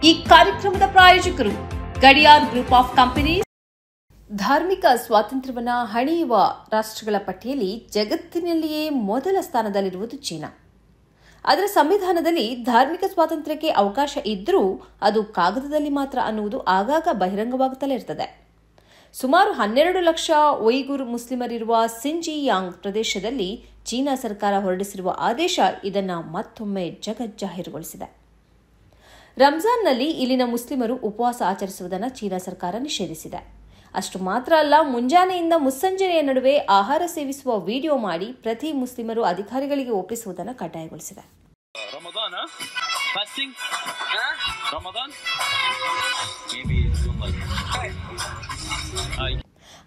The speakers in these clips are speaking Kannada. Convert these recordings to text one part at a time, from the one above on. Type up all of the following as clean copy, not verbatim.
ಈ ಕಾರ್ಯಕ್ರಮದ ಪ್ರಾಯೋಜಕರು ಗಡಿಯಾರ್ ಗ್ರೂಪ್ ಆಫ್ ಕಂಪನೀಸ್. ಧಾರ್ಮಿಕ ಸ್ವಾತಂತ್ರ್ಯವನ್ನು ಹಣಿಯುವ ರಾಷ್ಟ್ರಗಳ ಪಟ್ಟಿಯಲ್ಲಿ ಜಗತ್ತಿನಲ್ಲಿಯೇ ಮೊದಲ ಸ್ಥಾನದಲ್ಲಿರುವುದು ಚೀನಾ. ಅದರ ಸಂವಿಧಾನದಲ್ಲಿ ಧಾರ್ಮಿಕ ಸ್ವಾತಂತ್ರ್ಯಕ್ಕೆ ಅವಕಾಶ ಇದ್ದರೂ ಅದು ಕಾಗದದಲ್ಲಿ ಮಾತ್ರ ಅನ್ನುವುದು ಆಗಾಗ ಬಹಿರಂಗವಾಗುತ್ತಲೇ ಇರ್ತದೆ. ಸುಮಾರು 12 ಲಕ್ಷ ಉಯ್ಗುರ್ ಮುಸ್ಲಿಮರಿರುವ ಸಿಂಜಿಯಾಂಗ್ ಪ್ರದೇಶದಲ್ಲಿ ಚೀನಾ ಸರ್ಕಾರ ಹೊರಡಿಸಿರುವ ಆದೇಶ ಇದನ್ನು ಮತ್ತೊಮ್ಮೆ ಜಗಜ್ಜಾಹೀರುಗೊಳಿಸಿದೆ. ರಂಜಾನ್ನಲ್ಲಿ ಇಲ್ಲಿನ ಮುಸ್ಲಿಮರು ಉಪವಾಸ ಆಚರಿಸುವುದನ್ನು ಚೀನಾ ಸರ್ಕಾರ ನಿಷೇಧಿಸಿದೆ. ಅಷ್ಟು ಮಾತ್ರ ಅಲ್ಲ, ಮುಂಜಾನೆಯಿಂದ ಮುಸ್ಸಂಜೆಯ ನಡುವೆ ಆಹಾರ ಸೇವಿಸುವ ವಿಡಿಯೋ ಮಾಡಿ ಪ್ರತಿ ಮುಸ್ಲಿಮರು ಅಧಿಕಾರಿಗಳಿಗೆ ಒಪ್ಪಿಸುವುದನ್ನು ಕಡ್ಡಾಯಗೊಳಿಸಿದೆ.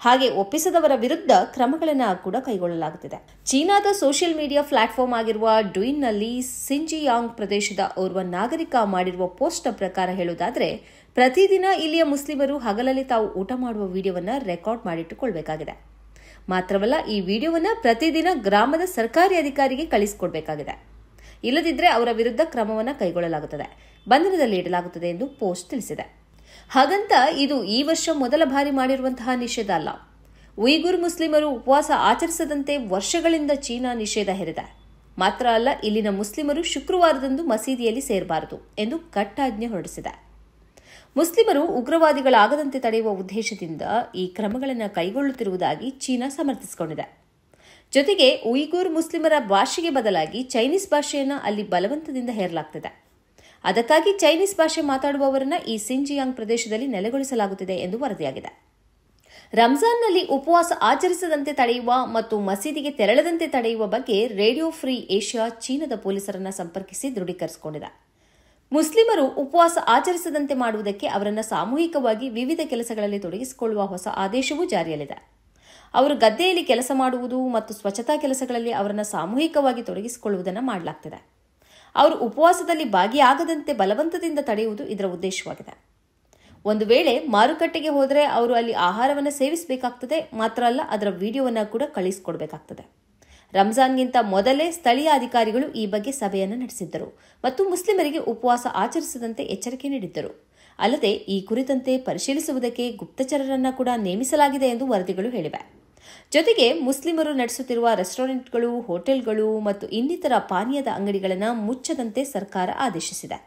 ಹಾಗೆ ಒಪ್ಪಿಸದವರ ವಿರುದ್ಧ ಕ್ರಮಗಳನ್ನು ಕೂಡ ಕೈಗೊಳ್ಳಲಾಗುತ್ತಿದೆ. ಚೀನಾದ ಸೋಷಿಯಲ್ ಮೀಡಿಯಾ ಪ್ಲಾಟ್ಫಾರ್ಮ್ ಆಗಿರುವ ಡ್ಯೂಯಿನ್ನಲ್ಲಿ ಸಿಂಜಿಯಾಂಗ್ ಪ್ರದೇಶದ ಓರ್ವ ನಾಗರಿಕ ಮಾಡಿರುವ ಪೋಸ್ಟ್ನ ಪ್ರಕಾರ ಹೇಳುವುದಾದರೆ, ಪ್ರತಿದಿನ ಇಲ್ಲಿಯ ಮುಸ್ಲಿಮರು ಹಗಲಲ್ಲಿ ತಾವು ಊಟ ಮಾಡುವ ವಿಡಿಯೋವನ್ನು ರೆಕಾರ್ಡ್ ಮಾಡಿಟ್ಟುಕೊಳ್ಬೇಕಾಗಿದೆ. ಮಾತ್ರವಲ್ಲ, ಈ ವಿಡಿಯೋವನ್ನು ಪ್ರತಿದಿನ ಗ್ರಾಮದ ಸರ್ಕಾರಿ ಅಧಿಕಾರಿಗೆ ಕಳಿಸಿಕೊಡಬೇಕಾಗಿದೆ. ಇಲ್ಲದಿದ್ದರೆ ಅವರ ವಿರುದ್ಧ ಕ್ರಮವನ್ನು ಕೈಗೊಳ್ಳಲಾಗುತ್ತದೆ, ಬಂಧನದಲ್ಲಿ ಇಡಲಾಗುತ್ತದೆ ಎಂದು ಪೋಸ್ಟ್ ತಿಳಿಸಿದೆ. ಹಾಗಂತ ಇದು ಈ ವರ್ಷ ಮೊದಲ ಬಾರಿ ಮಾಡಿರುವಂತಹ ನಿಷೇಧ ಅಲ್ಲ. ಉಯ್ಗುರ್ ಮುಸ್ಲಿಮರು ಉಪವಾಸ ಆಚರಿಸದಂತೆ ವರ್ಷಗಳಿಂದ ಚೀನಾ ನಿಷೇಧ ಹೇರಿದೆ. ಮಾತ್ರ ಅಲ್ಲ, ಇಲ್ಲಿನ ಮುಸ್ಲಿಮರು ಶುಕ್ರವಾರದಂದು ಮಸೀದಿಯಲ್ಲಿ ಸೇರಬಾರದು ಎಂದು ಕಟ್ಟಾಜ್ಞೆ ಹೊರಡಿಸಿದೆ. ಮುಸ್ಲಿಮರು ಉಗ್ರವಾದಿಗಳಾಗದಂತೆ ತಡೆಯುವ ಉದ್ದೇಶದಿಂದ ಈ ಕ್ರಮಗಳನ್ನು ಕೈಗೊಳ್ಳುತ್ತಿರುವುದಾಗಿ ಚೀನಾ ಸಮರ್ಥಿಸಿಕೊಂಡಿದೆ. ಜೊತೆಗೆ ಉಯ್ಗುರ್ ಮುಸ್ಲಿಮರ ಭಾಷೆಗೆ ಬದಲಾಗಿ ಚೈನೀಸ್ ಭಾಷೆಯನ್ನು ಅಲ್ಲಿ ಬಲವಂತದಿಂದ ಹೇರಲಾಗುತ್ತಿದೆ. ಅದಕ್ಕಾಗಿ ಚೈನೀಸ್ ಭಾಷೆ ಮಾತಾಡುವವರನ್ನ ಈ ಸಿಂಜಿಯಾಂಗ್ ಪ್ರದೇಶದಲ್ಲಿ ನೆಲೆಗೊಳಿಸಲಾಗುತ್ತಿದೆ ಎಂದು ವರದಿಯಾಗಿದೆ. ರಂಜಾನ್ನಲ್ಲಿ ಉಪವಾಸ ಆಚರಿಸದಂತೆ ತಡೆಯುವ ಮತ್ತು ಮಸೀದಿಗೆ ತೆರಳದಂತೆ ತಡೆಯುವ ಬಗ್ಗೆ ರೇಡಿಯೋ ಫ್ರೀ ಏಷ್ಯಾ ಚೀನಾದ ಪೊಲೀಸರನ್ನು ಸಂಪರ್ಕಿಸಿ ದೃಢೀಕರಿಸಿಕೊಂಡಿದೆ. ಮುಸ್ಲಿಮರು ಉಪವಾಸ ಆಚರಿಸದಂತೆ ಮಾಡುವುದಕ್ಕೆ ಅವರನ್ನು ಸಾಮೂಹಿಕವಾಗಿ ವಿವಿಧ ಕೆಲಸಗಳಲ್ಲಿ ತೊಡಗಿಸಿಕೊಳ್ಳುವ ಹೊಸ ಆದೇಶವೂ ಜಾರಿಯಲ್ಲಿದೆ. ಅವರು ಗದ್ದೆಯಲ್ಲಿ ಕೆಲಸ ಮಾಡುವುದು ಮತ್ತು ಸ್ವಚ್ಛತಾ ಕೆಲಸಗಳಲ್ಲಿ ಅವರನ್ನು ಸಾಮೂಹಿಕವಾಗಿ ತೊಡಗಿಸಿಕೊಳ್ಳುವುದನ್ನು ಮಾಡಲಾಗುತ್ತಿದೆ. ಅವರು ಉಪವಾಸದಲ್ಲಿ ಭಾಗಿಯಾಗದಂತೆ ಬಲವಂತದಿಂದ ತಡೆಯುವುದು ಇದರ ಉದ್ದೇಶವಾಗಿದೆ. ಒಂದು ವೇಳೆ ಮಾರುಕಟ್ಟೆಗೆ ಹೋದರೆ ಅವರು ಅಲ್ಲಿ ಆಹಾರವನ್ನು ಸೇವಿಸಬೇಕಾಗ್ತದೆ. ಮಾತ್ರ ಅಲ್ಲ, ಅದರ ವಿಡಿಯೋವನ್ನು ಕೂಡ ಕಳಿಸಿಕೊಡಬೇಕಾಗ್ತದೆ. ರಂಜಾನ್ಗಿಂತ ಮೊದಲೇ ಸ್ಥಳೀಯ ಅಧಿಕಾರಿಗಳು ಈ ಬಗ್ಗೆ ಸಭೆಯನ್ನು ನಡೆಸಿದ್ದರು ಮತ್ತು ಮುಸ್ಲಿಮರಿಗೆ ಉಪವಾಸ ಆಚರಿಸದಂತೆ ಎಚ್ಚರಿಕೆ ನೀಡಿದ್ದರು. ಅಲ್ಲದೆ ಈ ಕುರಿತಂತೆ ಪರಿಶೀಲಿಸುವುದಕ್ಕೆ ಗುಪ್ತಚರರನ್ನು ಕೂಡ ನೇಮಿಸಲಾಗಿದೆ ಎಂದು ವರದಿಗಳು ಹೇಳಿವೆ. ಜೊತೆಗೆ ಮುಸ್ಲಿಮರು ನಡೆಸುತ್ತಿರುವ ರೆಸ್ಟೋರೆಂಟ್ಗಳು, ಹೋಟೆಲ್ಗಳು ಮತ್ತು ಇನ್ನಿತರ ಪಾನೀಯದ ಅಂಗಡಿಗಳನ್ನು ಮುಚ್ಚದಂತೆ ಸರ್ಕಾರ ಆದೇಶಿಸಿದೆ.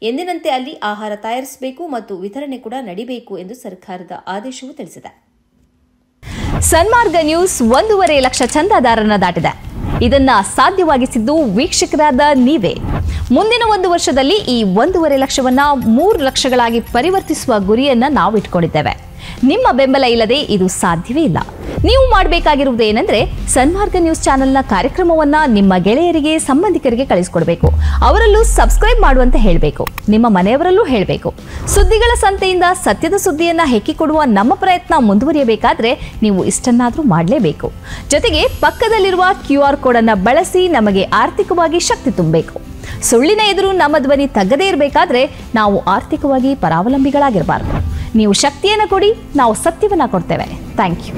ಎಂದಿನಂತೆ ಅಲ್ಲಿ ಆಹಾರ ತಯಾರಿಸಬೇಕು ಮತ್ತು ವಿತರಣೆ ಕೂಡ ನಡೀಬೇಕು ಎಂದು ಸರ್ಕಾರದ ಆದೇಶವು ತಿಳಿಸಿದೆ. ಸನ್ಮಾರ್ಗ ನ್ಯೂಸ್ 1.5 ಲಕ್ಷ ಚಂದಾದಾರರನ್ನು ದಾಟಿದೆ. ಇದನ್ನ ಸಾಧ್ಯವಾಗಿಸಿದ್ದು ವೀಕ್ಷಕರಾದ ನೀವೇ. ಮುಂದಿನ 1 ವರ್ಷದಲ್ಲಿ ಈ 1.5 ಲಕ್ಷವನ್ನ 3 ಲಕ್ಷಗಳಾಗಿ ಪರಿವರ್ತಿಸುವ ಗುರಿಯನ್ನ ನಾವು ಇಟ್ಕೊಂಡಿದ್ದೇವೆ. ನಿಮ್ಮ ಬೆಂಬಲ ಇಲ್ಲದೆ ಇದು ಸಾಧ್ಯವೇ ಇಲ್ಲ. ನೀವು ಮಾಡಬೇಕಾಗಿರುವುದು ಏನಂದ್ರೆ, ಸನ್ಮಾರ್ಗ ನ್ಯೂಸ್ ಚಾನೆಲ್ನ ಕಾರ್ಯಕ್ರಮವನ್ನ ನಿಮ್ಮ ಗೆಳೆಯರಿಗೆ, ಸಂಬಂಧಿಕರಿಗೆ ಕಳಿಸಿಕೊಡಬೇಕು. ಅವರಲ್ಲೂ ಸಬ್ಸ್ಕ್ರೈಬ್ ಮಾಡುವಂತೆ ಹೇಳಬೇಕು. ನಿಮ್ಮ ಮನೆಯವರಲ್ಲೂ ಹೇಳಬೇಕು. ಸುದ್ದಿಗಳ ಸಂತೆಯಿಂದ ಸತ್ಯದ ಸುದ್ದಿಯನ್ನ ಹೆಕ್ಕಿಕೊಡುವ ನಮ್ಮ ಪ್ರಯತ್ನ ಮುಂದುವರಿಯಬೇಕಾದ್ರೆ ನೀವು ಇಷ್ಟನ್ನಾದರೂ ಮಾಡಲೇಬೇಕು. ಜೊತೆಗೆ ಪಕ್ಕದಲ್ಲಿರುವ QR ಕೋಡ್ ಅನ್ನು ಬಳಸಿ ನಮಗೆ ಆರ್ಥಿಕವಾಗಿ ಶಕ್ತಿ ತುಂಬಬೇಕು. ಸುಳ್ಳಿನ ಎದುರು ನಮ್ಮ ಧ್ವನಿ ತಗ್ಗದೇ ಇರಬೇಕಾದ್ರೆ ನಾವು ಆರ್ಥಿಕವಾಗಿ ಪರಾವಲಂಬಿಗಳಾಗಿರಬಾರದು. ನೀವು ಶಕ್ತಿಯನ್ನು ಕೊಡಿ, ನಾವು ಸತ್ಯವನ್ನ ಕೊಡ್ತೇವೆ. Thank you.